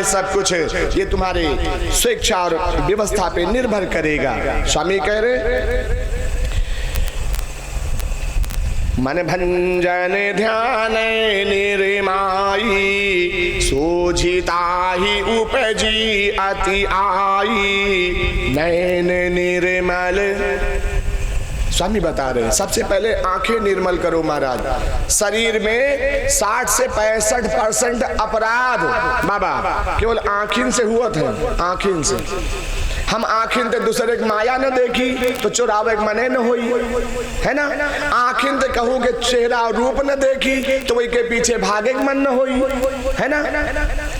सब कुछ ये तुम्हारे शिक्षा और व्यवस्था पे निर्भर करेगा। स्वामी कह रहे मन भंजन ध्यान निर्माई, सोझिता ही उपजी अति आई, नैन निर्मल। स्वामी बता रहे हैं सबसे पहले आंखें निर्मल करो महाराज। शरीर में 60 से 65% अपराध बाबा केवल आंखिन से हुआ था। आंखिन से हम आंखिन ते दूसरे की माया न देखी तो चुरावे मने न होई, है ना। आंखिन ते कहूँ के चेहरा और रूप न देखी तो वही के पीछे भागे के मन न होई, है ना।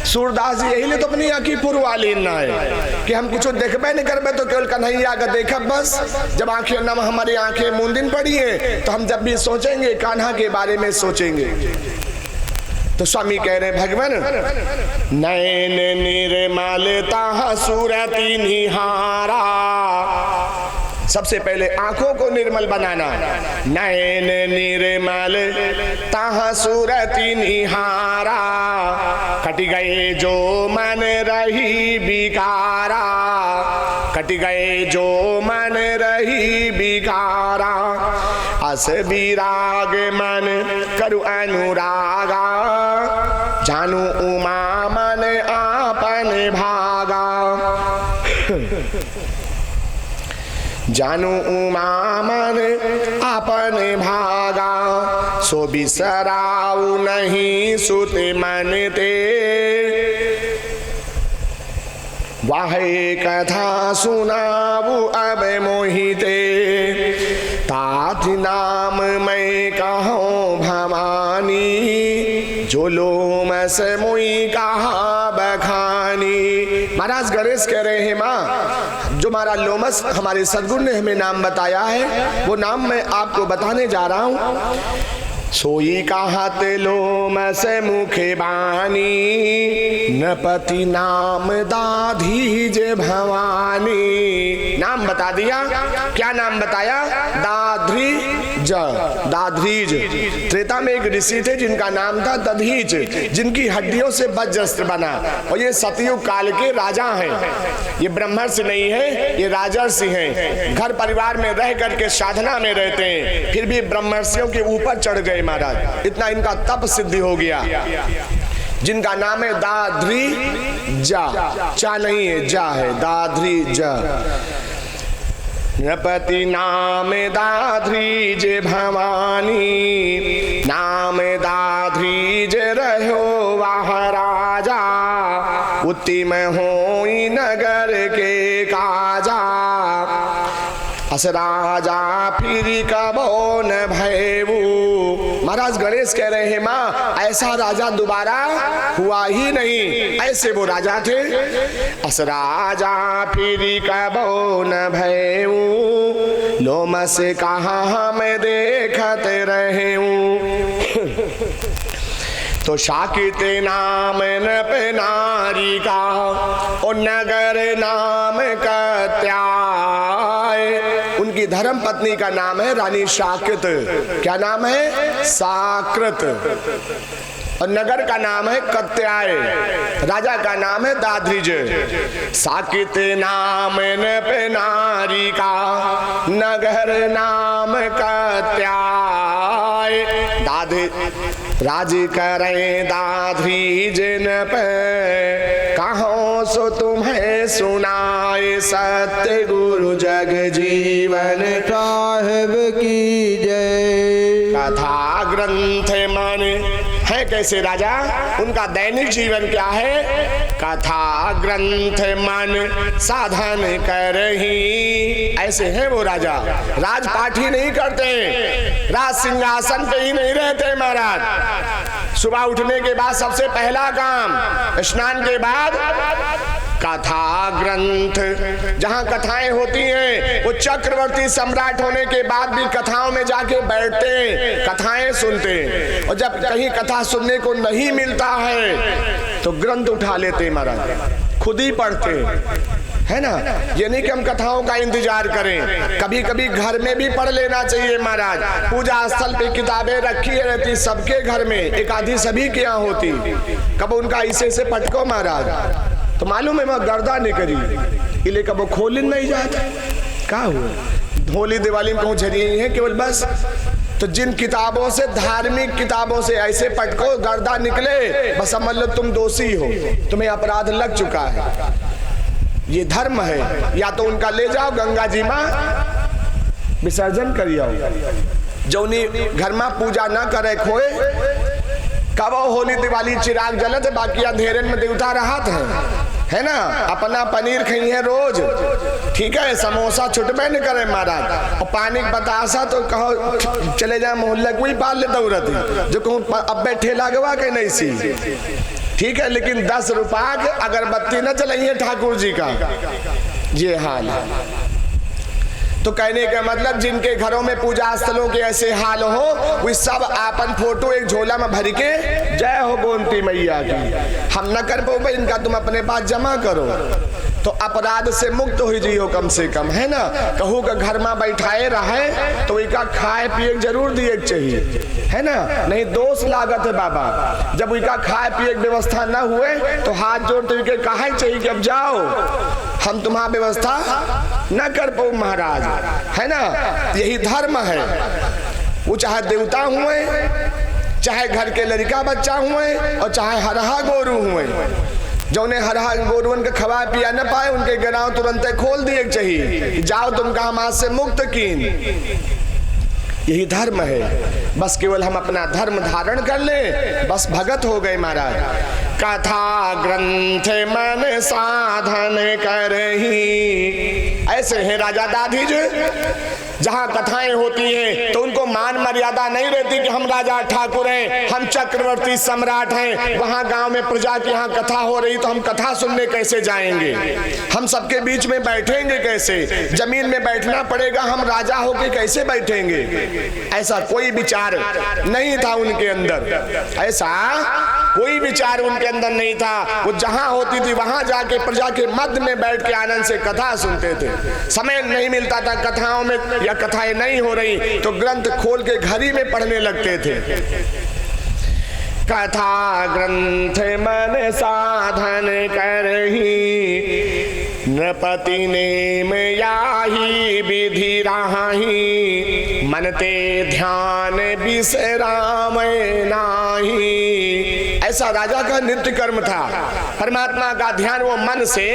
सूरदास जी यही ले तो अपनी आंखी पुरवाली न है कि हम कुछ देखबे नहीं करबे तो केवल कन्हैया का देखब बस। जब आंखें नम हमारी आंखें मूंदिन पड़ी है तो हम जब भी सोचेंगे कान्हा के बारे में सोचेंगे। तो स्वामी कह रहे भगवान नैन निर्मलता सूरति निहारा, सबसे पहले आंखों को निर्मल बनाना। नैन निर्मल ताह सूरति निहारा, कट गए जो मन रही बिकारा, कट गए जो मन रही बिकारा, अस विराग मन करु अनुरागा, जानू उमा मन आपन भागा, जानू उमा मन आपन भागा, सो बिसराऊ नहीं सुत मन ते, वाहे कथा सुनाऊ अब मोहिते, तात नाम मैं कहूँ भवानी, जो लोम से मुई कहा बखानी। महाराज गणेश कह रहे हैं माँ जो हमारा लोमस हमारे सद्गुरु ने हमें नाम बताया है वो नाम मैं आपको बताने जा रहा हूँ। सोई कहत लोमस मुखे बानी, नपति नाम दाधीज भवानी। नाम बता दिया, क्या नाम बताया? दाधीज। दाधीज त्रेता में एक ऋषि थे जिनका नाम था दधीच, जिनकी हड्डियों से वज्रस्त्र बना, और ये सतयुग काल के राजा हैं। ये ब्रह्मर्षि नहीं है, ये राजर्षि हैं। घर परिवार में रह करके साधना में रहते हैं, फिर भी ब्रह्मर्षियों के ऊपर चढ़ गए महाराज। इतना इनका तप सिद्धि हो गया। जिनका नाम है दाधरी जा, चा नहीं है जा है, दाधरी जा। नपति नाम दाधरीज भवानी, नाम दाधरीज रहो वाह राजा, उत्तिम होई नगर के काजा, अस राजा फिर कबो न भयऊ। महाराज गणेश कह रहे हैं माँ ऐसा राजा दोबारा हुआ ही नहीं, ऐसे वो राजा थे। अस राजा फिर कबो न भयऊ, लोमस कहा हम देखत रहूं। तो शाकित नाम नप नारी का, और नगर नाम कत्याय। उनकी धर्म पत्नी का नाम है रानी शाकित। क्या नाम है? साकृत। और नगर का नाम है कत्याय, राजा का नाम है दाधरीज। साकित नाम नप नारी का, नगर नाम कत्याय। राज करे दाधरीज नप, कहो सो तुम्हें सुनाए सत्य गुरु जग जीवन साहिब की जय। कथा ग्रंथ मन है कैसे राजा, उनका दैनिक जीवन क्या है? कथा ग्रंथ मन साधन करही। ऐसे है वो राजा, राजपाठ ही नहीं करते, राज सिंहासन पे ही नहीं रहते महाराज। सुबह उठने के बाद सबसे पहला काम, स्नान के बाद कथा ग्रंथ, जहाँ कथाएं होती हैं वो चक्रवर्ती सम्राट होने के बाद भी कथाओं में जाके बैठते हैं, कथाएं सुनते हैं। और जब कहीं कथा सुनने को नहीं मिलता है तो ग्रंथ उठा लेते महाराज, खुद ही पढ़ते है ना। ये नहीं कि हम कथाओं का इंतजार करें, कभी कभी घर में भी पढ़ लेना चाहिए महाराज। पूजा स्थल पे किताबें रखी रहती सबके घर में, एक आधी सभी के यहाँ होती, कब उनका ऐसे से पटको महाराज तो मालूम है मैं गर्दा नहीं करी इले कब खोल नहीं जाता का हुआ। होली दिवाली में कहूँ झरिए है केवल बस। तो जिन किताबों से, धार्मिक किताबों से ऐसे पटको गर्दा निकले, बस समझ लो तुम दोषी हो, तुम्हें अपराध लग चुका है। ये धर्म है, या तो उनका ले जाओ गंगा जी में विसर्जन करियो, जौनी घर में पूजा ना करे खोए, कब होली दिवाली चिराग जलत है, बाकी अंधेरे में देवता रहत है ना। अपना पनीर खाई है रोज, ठीक है, समोसा छुटबे न करे महाराज, और पानी बतासा तो कहो चले जाए मोहल्ले कोई पाल लेता रहती, जो कहूँ अब बैठे लागवा के नहीं सी, ठीक है, लेकिन 10 रुपया के अगरबत्ती न चलाइए ठाकुर जी का, ये हाल है। तो कहने का मतलब जिनके घरों में पूजा स्थलों के ऐसे हाल हो, वो सब आपन फोटो एक झोला में भर के जय हो गोमती मैया की, हम न कर पाओ, इनका तुम अपने पास जमा करो, तो अपराध से मुक्त हो जियो कम से कम, है ना। कहूँ का घर में बैठाए रहे तो इनका खाए पिए जरूर दिए चाहिए, है ना, नहीं दोष लागत है बाबा। जब इनका खाए पिए की व्यवस्था न हुए तो हाथ जोड़ तो इनके कहा चाहिए कि अब जाओ, हम तुम्हारा व्यवस्था न कर पाओ महाराज, है ना। यही धर्म है, वो चाहे देवता हुए, चाहे घर के लड़का बच्चा हुए, और चाहे हरहा गोरू हुए, जो उन्हें हरहा गोरुअन के खवा पिया न पाए, उनके गिराव तुरंत खोल दिए चाहिए, जाओ तुम काम आज से मुक्त कीन। यही धर्म है, बस केवल हम अपना धर्म धारण कर ले, बस भगत हो गए महाराज। कथा ग्रंथ मन साधन करही, ऐसे हैं राजा दाधीज, जहाँ कथाएं होती हैं तो उनको मान मर्यादा नहीं रहती कि हम राजा ठाकुर हैं, हम चक्रवर्ती सम्राट हैं, वहाँ गांव में प्रजा की यहाँ कथा हो रही तो हम कथा सुनने कैसे जाएंगे, हम सबके बीच में बैठेंगे कैसे, जमीन में बैठना पड़ेगा, हम राजा होके कैसे बैठेंगे। ऐसा कोई विचार नहीं था उनके अंदर, ऐसा कोई विचार उनके अंदर नहीं था। वो जहाँ होती थी वहां जाके प्रजा के मध्य में बैठ के आनंद से कथा सुनते थे। समय नहीं मिलता था कथाओं में, या कथाएं नहीं हो रही तो ग्रंथ खोल के घर ही में पढ़ने लगते थे। कथा ग्रंथ मन साधन करही, नृपति नेम याही विधि राही, मनते ध्यान बिसराम नाही। ऐसा राजा का नित्य कर्म था, परमात्मा का ध्यान वो मन से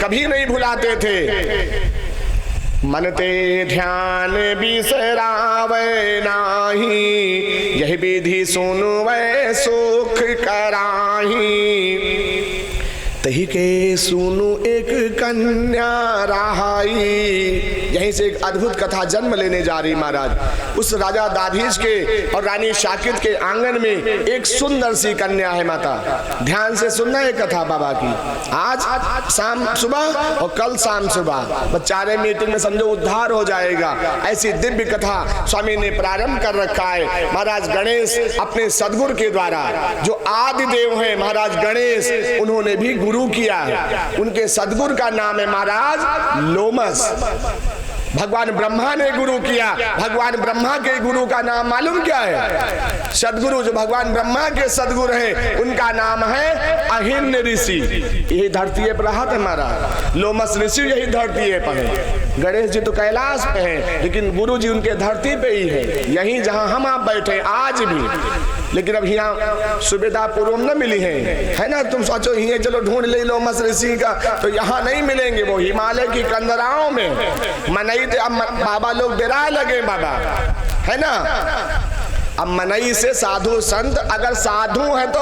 कभी नहीं भुलाते थे। मनते ध्यान बिसरावे नाही, यही विधि सुनुवे सुख कराही, तही के सुनु एक कन्या रहाई। यहीं से एक अद्भुत कथा जन्म लेने जा रही महाराज। उस राजा दाधीश के और रानी शाकित के आंगन में एक सुंदर सी कन्या है माता। ध्यान से सुनना है कथा बाबा की, आज शाम सुबह और कल शाम सुबह, बच्चारे मीटिंग में समझो उद्धार हो जाएगा। ऐसी दिव्य कथा स्वामी ने प्रारंभ कर रखा है। महाराज गणेश अपने सदगुरु के द्वारा, जो आदि देव है महाराज गणेश, उन्होंने भी गुरु किया है। उनके सदगुरु का नाम है महाराज लोमस। भगवान ब्रह्मा ने गुरु किया। भगवान ब्रह्मा के गुरु का नाम मालूम क्या है? सदगुरु जो भगवान ब्रह्मा के सदगुरु हैं उनका नाम है अहिन्य ऋषि। यही धरती पर रहा था हमारा लोमस ऋषि, यही धरती पर है। गणेश जी तो कैलाश पे हैं, लेकिन गुरु जी उनके धरती पे ही है, यहीं जहां हम आप बैठे आज भी। लेकिन अब यहाँ सुविधा पूर्व न मिली है ना। तुम सोचो ये चलो ढूंढ ले लोमस ऋषि का, तो यहाँ नहीं मिलेंगे। वो हिमालय की कंदराओं में मनई, अब बाबा लोग डरा लगे बाबा, है ना। अब मनई से साधु संत अगर साधु है तो,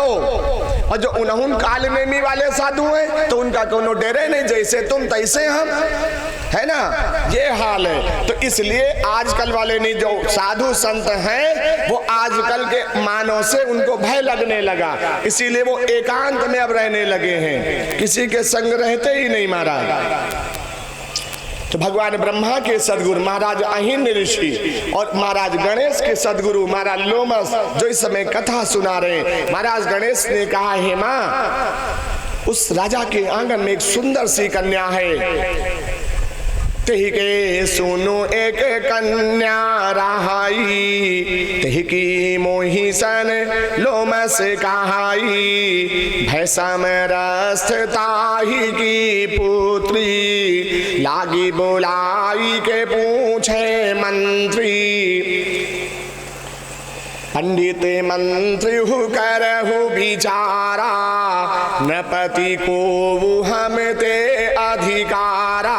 और जो उन्होंने काल नेमी वाले साधु हैं तो उनका कोनो डेरे नहीं, जैसे तुम तैसे हम, है ना। ये हाल है। तो इसलिए आजकल वाले नहीं, जो साधु संत हैं वो आजकल के मानव से उनको भय लगने लगा, इसीलिए वो एकांत में अब रहने लगे हैं, किसी के संग रहते ही नहीं महाराज। तो भगवान ब्रह्मा के सदगुरु महाराज अहिन्य ऋषि और महाराज गणेश के सदगुरु महाराज लोमस जो इस समय कथा सुना रहे। महाराज गणेश ने कहा, हे माँ उस राजा के आंगन में एक सुंदर सी कन्या है। तेहि के सुनो एक कन्या रहाई, तेहि की मोहि सन लोमस कहाई। भैसम रस्थ ताहि की पुत्री, लागी बुलाई के पूछे मंत्री। पंडित मंत्री करहु विचारा, नृपति को हम ते अधिकारा।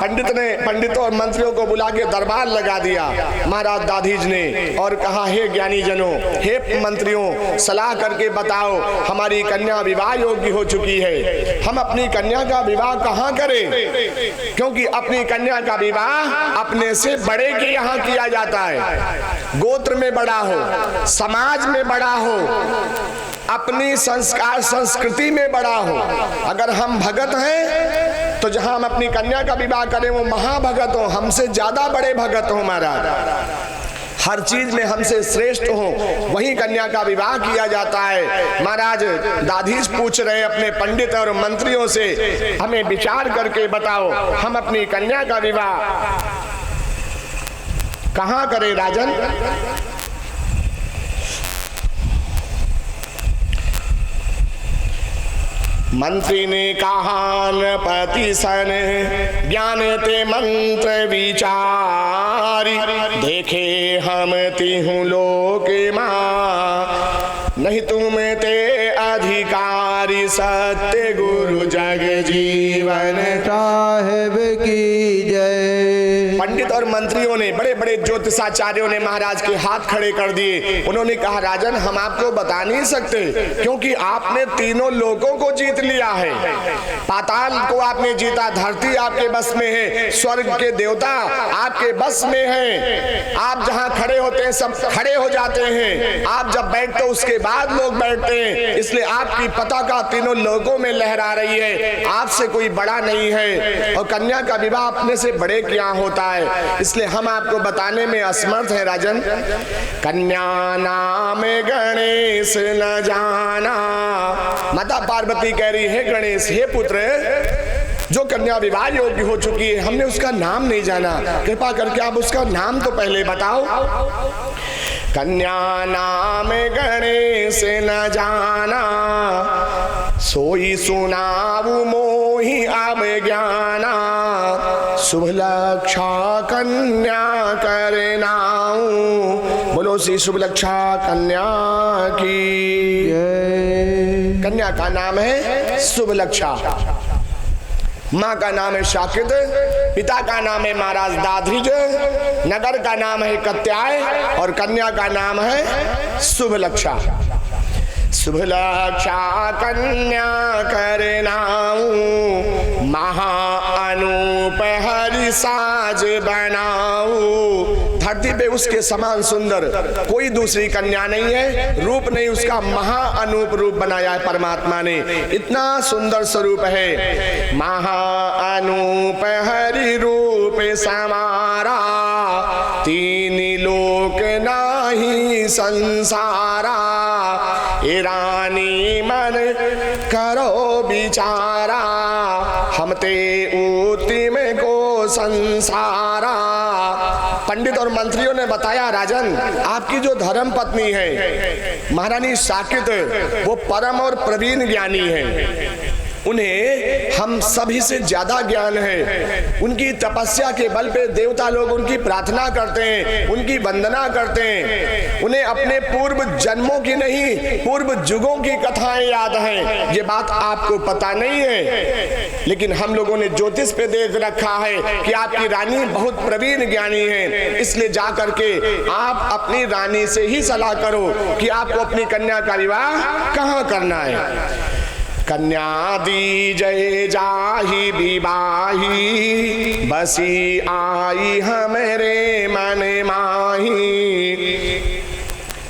पंडितों और मंत्रियों को बुला के दरबार लगा दिया महाराज दाधीज ने और कहा, हे ज्ञानी जनों, हे मंत्रियों, सलाह करके बताओ, हमारी कन्या विवाह योग्य हो चुकी है, हम अपनी कन्या का विवाह कहाँ करें? क्योंकि अपनी कन्या का विवाह अपने से बड़े के यहाँ किया जाता है, गोत्र में बड़ा हो, समाज में बड़ा हो, अपनी संस्कार संस्कृति में बड़ा हो। अगर हम भगत हैं तो जहां हम अपनी कन्या का विवाह करें वो महाभगत हो, हमसे ज्यादा बड़े भगत हो महाराज, हर चीज में हमसे श्रेष्ठ हो, वही कन्या का विवाह किया जाता है। महाराज दाधीश पूछ रहे अपने पंडित और मंत्रियों से, हमें विचार करके बताओ, हम अपनी कन्या का विवाह कहां करें राजन? मंत्री ने कहा, नृपति सन ज्ञान ते मंत्र विचारी। देखे हम तिहु लोक मां, नहीं तुम ते अधिकारी। सत्य गुरु जग जीवन साहेब की जय। पंडित और मंत्रियों ने, बड़े बड़े ज्योतिषाचार्यों ने महाराज के हाथ खड़े कर दिए। उन्होंने कहा, राजन हम आपको बता नहीं सकते, क्योंकि आपने तीनों लोगों को जीत लिया है। पाताल को आपने जीता, धरती आपके बस में है, स्वर्ग के देवता आपके बस में है। आप जहां खड़े होते हैं सब खड़े हो जाते हैं, आप जब बैठते हो उसके बाद लोग बैठते हैं, इसलिए आपकी पताका तीनों लोगों में लहरा रही है, आपसे कोई बड़ा नहीं है। और कन्या का विवाह अपने से बड़े क्या होता है, इसलिए हम आपको बताने में असमर्थ है राजन। कन्या नाम गणेश न जाना। माता पार्वती कह रही है, गणेश हे पुत्र, जो कन्या विवाह योग्य हो चुकी है हमने उसका नाम नहीं जाना, कृपा करके आप उसका नाम तो पहले बताओ। कन्या नाम गणेश न जाना, सोई सुनाऊ मोहि अब ज्ञाना। शुभ लक्षा कन्या करनाऊ, बोलो श्री शुभ लक्षा कन्या की जय। कन्या का नाम है शुभ लक्षा, माँ का नाम है शाकित, पिता का नाम है महाराज दाधीज, नगर का नाम है कत्याय और कन्या का नाम है शुभ लक्षा। शुभ लक्षा कन्या करनाऊ, महा अनूप हरि साज बनाऊ। धरती पे उसके समान सुंदर कोई दूसरी कन्या नहीं है, रूप नहीं उसका महा अनूप रूप बनाया है परमात्मा ने, इतना सुंदर स्वरूप है। महा अनूप हरि रूप समारा, तीन लोक नाही संसारा। ए रानी मन करो विचारा, हम ते उत्तम को संसारा। पंडित और मंत्रियों ने बताया, राजन आपकी जो धर्म पत्नी है महारानी साकित, वो परम और प्रवीण ज्ञानी है, उन्हें हम सभी से ज्यादा ज्ञान है। उनकी तपस्या के बल पे देवता लोग उनकी प्रार्थना करते हैं, उनकी वंदना करते हैं। उन्हें अपने पूर्व जन्मों की नहीं, पूर्व युगों की कथाएं याद हैं। ये बात आपको पता नहीं है, लेकिन हम लोगों ने ज्योतिष पे देख रखा है कि आपकी रानी बहुत प्रवीण ज्ञानी है। इसलिए जा करके आप अपनी रानी से ही सलाह करो कि आपको अपनी कन्या का विवाह कहाँ करना है। कन्या दी जय जाहि विवाही, बसी आई हमरे मन माही।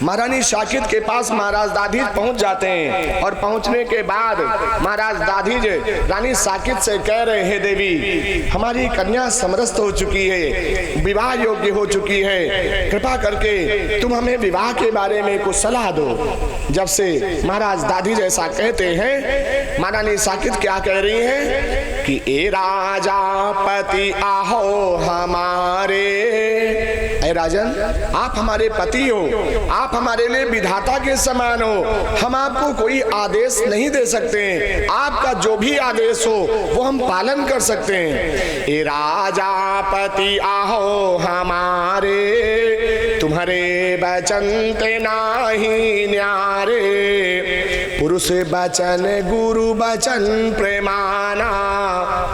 महारानी साकित के पास महाराज दाधीज पहुंच जाते हैं और पहुंचने के बाद महाराज दाधीज रानी साकित से कह रहे हैं, देवी हमारी कन्या समरस्त हो चुकी है, विवाह योग्य हो चुकी है, कृपा करके तुम हमें विवाह के बारे में कुछ सलाह दो। जब से महाराज दाधीज ऐसा कहते हैं, महारानी साकित क्या कह रही हैं कि ए राजा पति आहो हमारे, ऐ राजन आप हमारे पति हो, आप हमारे लिए विधाता के समान हो, हम आपको कोई आदेश नहीं दे सकते हैं, आपका जो भी आदेश हो वो हम पालन कर सकते हैं। ए राजा पति आहो हमारे, तुम्हारे वचन ते नाही न्यारे, पुरुष वचन गुरु वचन प्रेमाना।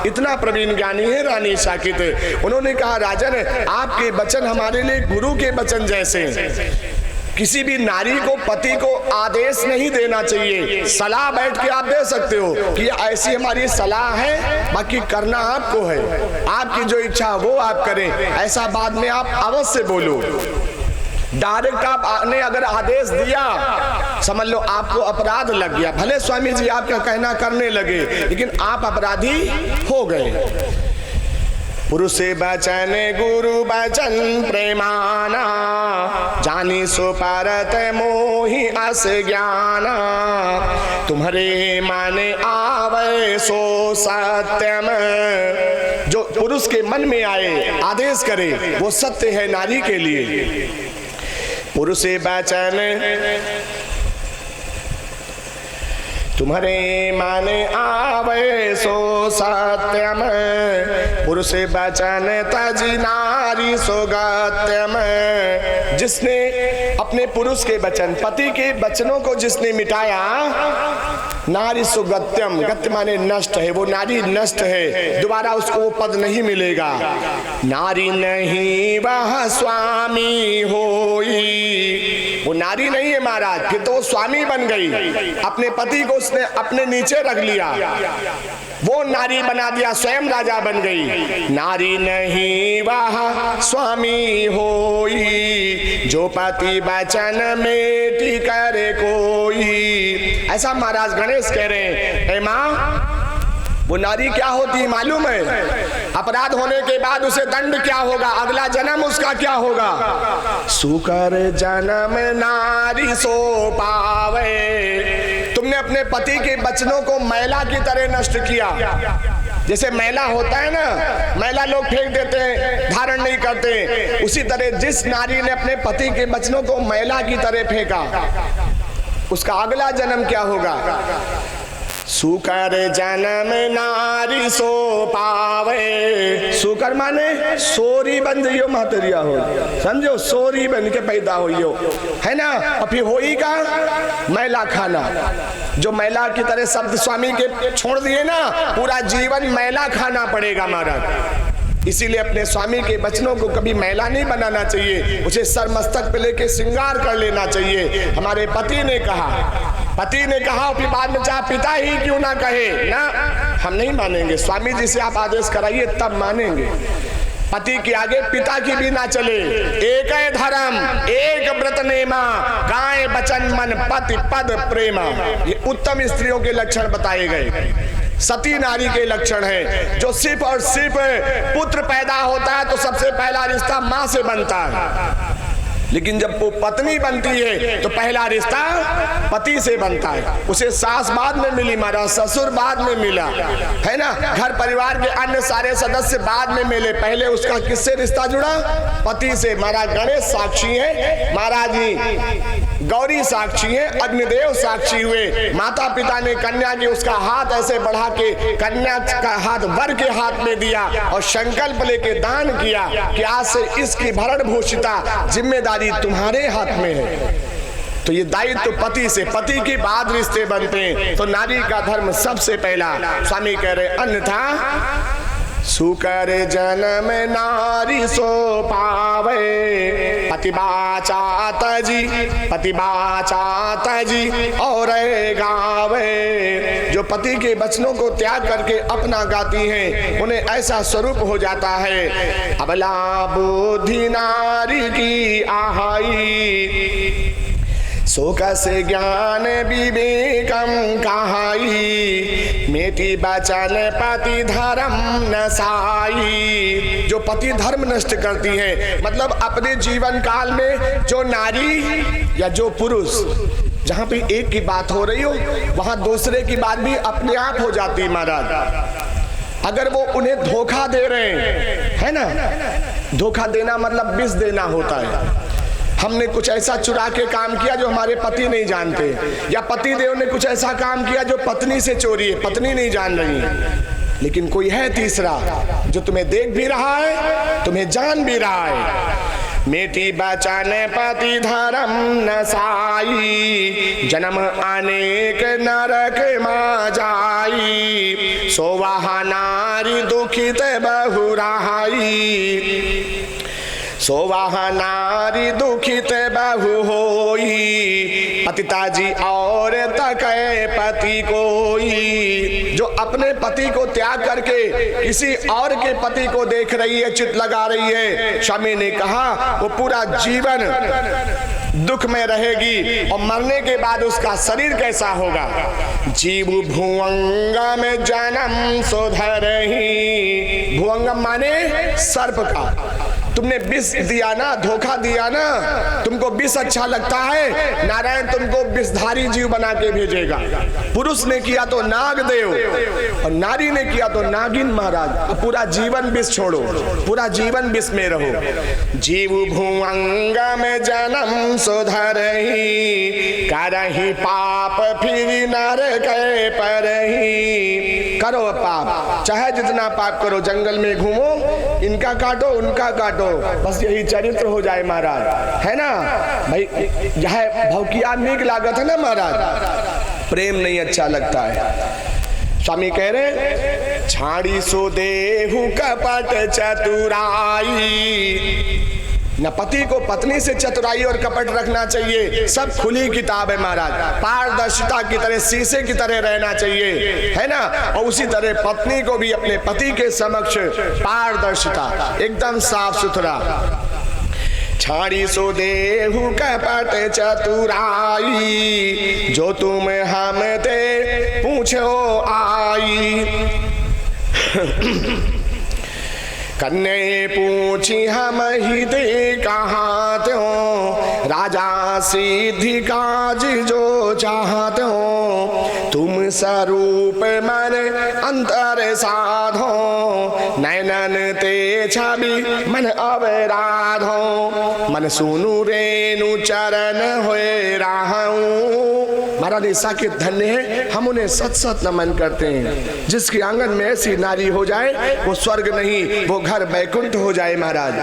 इतना प्रवीण ज्ञानी है रानी साकित। उन्होंने कहा, राजन आपके वचन हमारे लिए गुरु के वचन जैसे। किसी भी नारी को पति को आदेश नहीं देना चाहिए, सलाह बैठ के आप दे सकते हो कि ऐसी हमारी सलाह है, बाकी करना आपको है, आपकी जो इच्छा वो आप करें, ऐसा बाद में आप अवश्य बोलो। डायरेक्ट आपने अगर आदेश दिया, समझ लो आपको अपराध लग गया। भले स्वामी जी आपका कहना करने लगे, लेकिन आप अपराधी हो गए। पुरुष वचन गुरु वचन प्रेमाना, जानी सो परत मोहि अस ज्ञाना, तुम्हारे माने आवे सो सत्यम। जो पुरुष के मन में आए आदेश करे वो सत्य है नारी के लिए। पुरुष वचन तुम्हारे माने आवे सो सत्यम, पुरुष वचन तजी नारी सोगत्यम। जिसने अपने पुरुष के वचन, पति के वचनों को जिसने मिटाया, नारी सुगत्यम, गत्य माने नष्ट है, वो नारी नष्ट है, दोबारा उसको वो पद नहीं मिलेगा। नारी नहीं वह स्वामी होई, वो नारी नहीं है महाराज, फिर तो वो स्वामी बन गई, अपने पति को उसने अपने नीचे रख लिया, वो नारी बना दिया, स्वयं राजा बन गई। नारी नहीं वह स्वामी होई, जो पति वचन मेटी करे कोई। ऐसा महाराज गणेश कह रहे हैं। माँ, वो नारी क्या होती है मालूम है? अपराध होने के बाद उसे दंड क्या होगा, अगला जन्म उसका क्या होगा? सुकर जन्म नारी सो पावे। तुमने अपने पति के वचनों को मैला की तरह नष्ट किया। जैसे मैला होता है ना, मैला लोग फेंक देते हैं, धारण नहीं करते, उसी तरह जिस नारी ने अपने पति के वचनों को मैला की तरह फेंका, उसका अगला जन्म क्या होगा? सुकर जन्म नारी सो पावे। सुकर माने सोरी बन जाइयो, महतरिया हो, समझो, सोरी बन के पैदा होइयो, है ना। और फिर होई का मैला खाना, जो मैला की तरह शब्द स्वामी के छोड़ दिए ना, पूरा जीवन मैला खाना पड़ेगा महाराज। इसीलिए अपने स्वामी के वचनों को कभी मैला नहीं बनाना चाहिए, उसे सर मस्तक पे लेके श्रृंगार कर लेना चाहिए। हमारे पति ने कहा, फिर बाद में चाहे पिता ही क्यों ना कहे ना, हम नहीं मानेंगे। स्वामी जी से आप आदेश कराइए तब मानेंगे। पति के आगे पिता की भी ना चले। एक है धर्म, एक व्रत नेमा, गाय बचन मन पति पद प्रेमा। ये उत्तम स्त्रियों के लक्षण बताए गए, सती नारी के लक्षण है। जो सिर्फ और सिर्फ पुत्र पैदा होता है तो सबसे पहला रिश्ता माँ से बनता है, लेकिन जब वो पत्नी बनती है तो पहला रिश्ता पति से बनता है। उसे सास बाद में मिली महाराज, ससुर बाद में मिला, है ना। घर परिवार के अन्य सारे सदस्य बाद में मिले, पहले उसका किससे रिश्ता जुड़ा? पति से। महाराज गणेश साक्षी है, महाराज जी गौरी साक्षी है, अग्निदेव साक्षी हुए। माता पिता ने कन्या की उसका हाथ ऐसे बढ़ा के कन्या का हाथ वर के हाथ में दिया और संकल्प लेके दान किया कि आज से इसकी भरण भूषिता जिम्मेदारी तुम्हारे हाथ में है। तो ये दायित्व पति से, पति के बाद रिश्ते बनते हैं। तो नारी का धर्म सबसे पहला। स्वामी कह रहे अन्यथा सुकर जन्म नारी सो पावे, पति बाचात जी और गावे। जो पति के वचनों को त्याग करके अपना गाती हैं, उन्हें ऐसा स्वरूप हो जाता है। अबला बुद्धि नारी की आहाई, शोक से ज्ञान विवेकम कहाई, मेटी बचन पति धर्म नसाई। जो पति धर्म नष्ट करती है, मतलब अपने जीवन काल में जो नारी या जो पुरुष, जहां पे एक की बात हो रही हो वहां दूसरे की बात भी अपने आप हो जाती है महाराज। अगर वो उन्हें धोखा दे रहे हैं, है ना, धोखा देना मतलब विष देना होता है। हमने कुछ ऐसा चुरा के काम किया जो हमारे पति नहीं जानते, या पति देव ने कुछ ऐसा काम किया जो पत्नी से चोरी है, पत्नी नहीं जान रही है, लेकिन कोई है तीसरा जो तुम्हें देख भी रहा है, तुम्हें जान भी रहा है। मेटी बचन पति धर्म नसाई, जन्म अनेक नरक मा जाई, सोवाहा नारी दुखित बहुराई, सोवाहा नारी दुखित बहु होई, पतिताजी और तकै पति कोई। जो अपने पति को त्याग करके किसी और के पति को देख रही है, चित लगा रही है, स्वामी ने कहा वो पूरा जीवन दुख में रहेगी और मरने के बाद उसका शरीर कैसा होगा। जीव भुवंगम जन्म सुधरही, भुवंगम माने सर्प का। तुमने विष दिया ना, धोखा दिया ना, तुमको विष अच्छा लगता है, नारायण तुमको विषधारी जीव बना के भेजेगा। पुरुष ने किया तो नागदेव और नारी ने किया तो नागिन महाराज। अब पूरा जीवन विष छोड़ो, पूरा जीवन विष में रहो। जीव भुवंगम जन्म सुधरही, करही पाप फिर नरक परही। करो पाप, चाहे जितना पाप करो, जंगल में घूमो, इनका काटो उनका काटो, बस यही चरित्र हो जाए महाराज, है ना भाई। यह भौकिया नीक लागत है ना महाराज, प्रेम नहीं अच्छा लगता है। स्वामी कह रहे छाड़ी सो देहु कपट चतुराई, न पति को पत्नी से चतुराई और कपट रखना चाहिए, सब खुली किताब है महाराज। पारदर्शिता की तरह, शीशे की तरह रहना चाहिए, है ना। और उसी तरह पत्नी को भी अपने पति के समक्ष पारदर्शिता, एकदम साफ सुथरा। छाड़ी सो देहु कपट चतुराई, जो तुम हम ते पूछो आई। कन्या पूछी हम ही दे कहाँ त्यों, राजा सिद्धि काज जो चाहते हो। तुम स्वरूप मन अंतर साधो, नैनन ते छवि मन अवराधो। मन सुनु रेणु चरण होए राहूं। महाराज साकेत धन्य है, हम उन्हें सत सत नमन करते हैं। जिसके आंगन में ऐसी नारी हो जाए वो स्वर्ग नहीं, वो घर बैकुंठ हो जाए महाराज।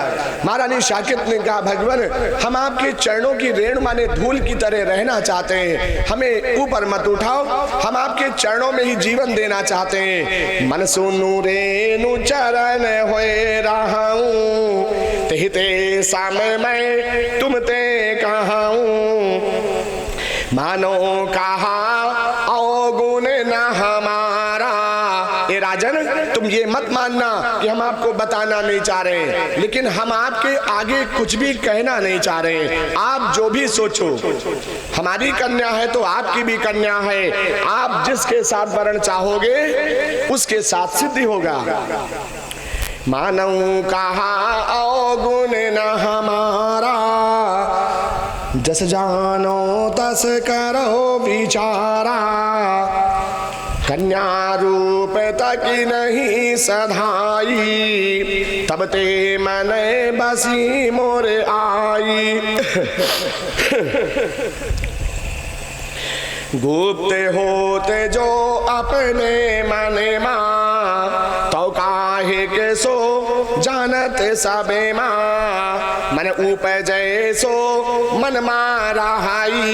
महारानी साकेत ने कहा भगवान हम आपके चरणों की रेणु माने धूल की तरह रहना चाहते हैं, हमें ऊपर मत उठाओ, हम आपके चरणों में ही जीवन देना चाहते हैं। मन सुनु रेणु चरण होए राहूं, तेते सामय मैं तुम ते कहाऊं। मानो कहा अवगुण न हमारा। ए राजन तुम ये मत मानना कि हम आपको बताना नहीं चाह रहे हैं, लेकिन हम आपके आगे कुछ भी कहना नहीं चाह रहे हैं। आप जो भी सोचो, हमारी कन्या है तो आपकी भी कन्या है, आप जिसके साथ वरण चाहोगे उसके साथ सिद्धि होगा। मानव कहा अवगुण न हमारा, जस जानो तस करो विचारा। कन्या रूप तक नहीं सधाई, तब ते मन बसी मोर आई। गुप्त होते जो अपने मन मां, तो काहे के सो जानत सबे मां। मन उपजय सो मन माराई,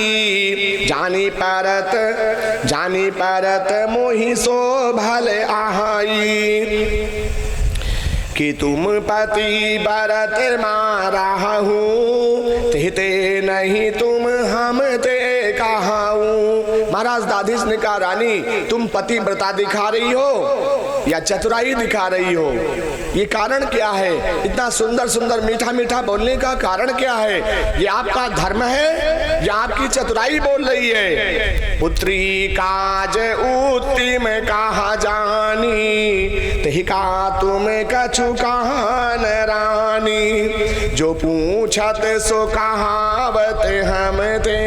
जानी परत मोहि सो भल आहाई। कि तुम पति बरत माराहू, तेते नहीं तुम हम ते कहाऊ। महाराज महाराज दाधीश ने कहा, रानी तुम पतिव्रता दिखा रही हो या चतुराई दिखा रही हो? ये कारण क्या है? इतना सुंदर सुंदर मीठा मीठा बोलने का कारण क्या है? ये आपका धर्म है या आपकी चतुराई बोल रही है? पुत्री काज उत्तम कहा जानी, तही का तुम कछु कहान रानी। जो पूछत सो कहावत हम ते,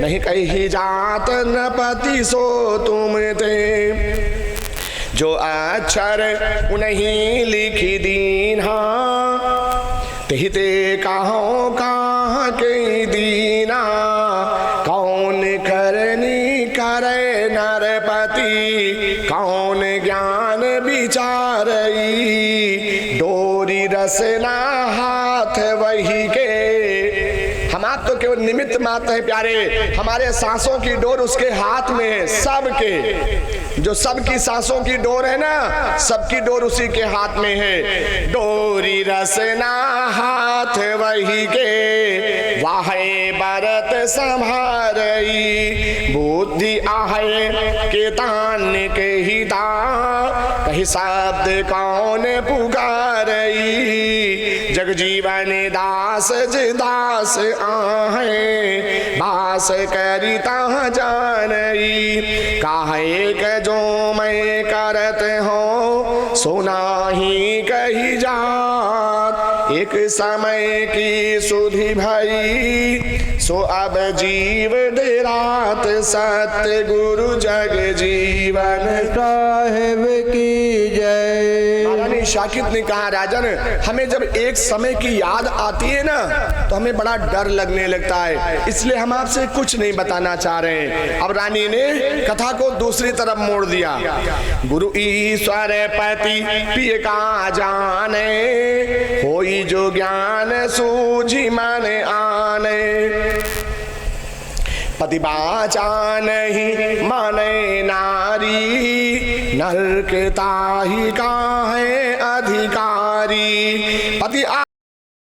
नहीं कही जात न पति सो तुम ते। जो अक्षर उन्हीं लिखी दीन्हा, तही ते कहो कहाँ के दीना। कौन करनी करे नरपति, कौन ज्ञान विचारई। डोरी रसना हाथ वही के, हम आप तो केवल निमित्त मात्र है प्यारे। हमारे सांसों की डोर उसके हाथ में है, सबके। जो सबकी सांसों की डोर है ना, सबकी डोर उसी के हाथ में है। डोरी रसना हाथ वही के, वाहे बरत संभारई। बुद्धि आहे के तान के हिता, कही शब्द कौन पुकारई। जग जीवन दास दास आहे, बास करिता जानई। काहे के जो मैं करत हो, सोना ही कही जात। एक समय की सुधि भई, सो अब जीव दे रात। सत्य गुरु जग जीवन साहेब की जय। महारानी शाकित ने कहा, राजन हमें जब एक समय की याद आती है ना, तो हमें बड़ा डर लगने लगता है, इसलिए हम आपसे कुछ नहीं बताना चाह रहे हैं। अब रानी ने कथा को दूसरी तरफ मोड़ दिया। गुरु ईश्वर पति पिय का जाने, होई जो ज्ञान सूझी मन आने। पति बाचा नहीं माने नारी, नरक ताही काह